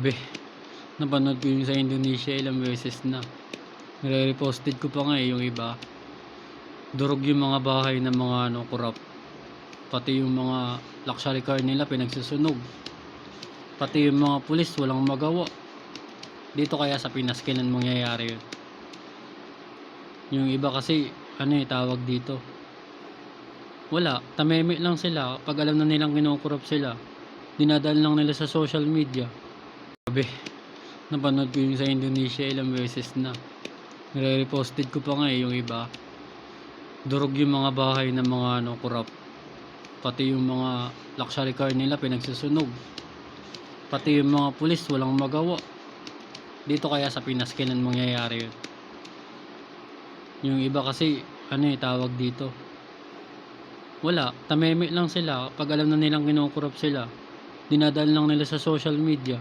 Grabe, napanood ko yung sa Indonesia ilang beses na. Nire-reposted ko pa nga yung iba. Durog yung mga bahay ng mga korap. Pati yung mga luxury car nila pinagsusunog. Pati yung mga pulis walang magawa. Dito kaya sa Pinas kailan mangyayari yun? Yung iba kasi tawag dito. Wala, tameme lang sila. Pag alam na nilang kinukurap sila, dinadaan lang nila sa social media. Grabe, napanood ko yung sa Indonesia ilang beses na. Nire-reposted ko pa nga yung iba. Durog yung mga bahay ng mga korap. Pati yung mga luxury car nila pinagsusunog. Pati yung mga pulis walang magawa. Dito kaya sa Pinas kailan mangyayari yun? Yung iba kasi tawag dito. Wala, tameme lang sila. Pag alam na nilang kinukurap sila, dinadaan lang nila sa social media.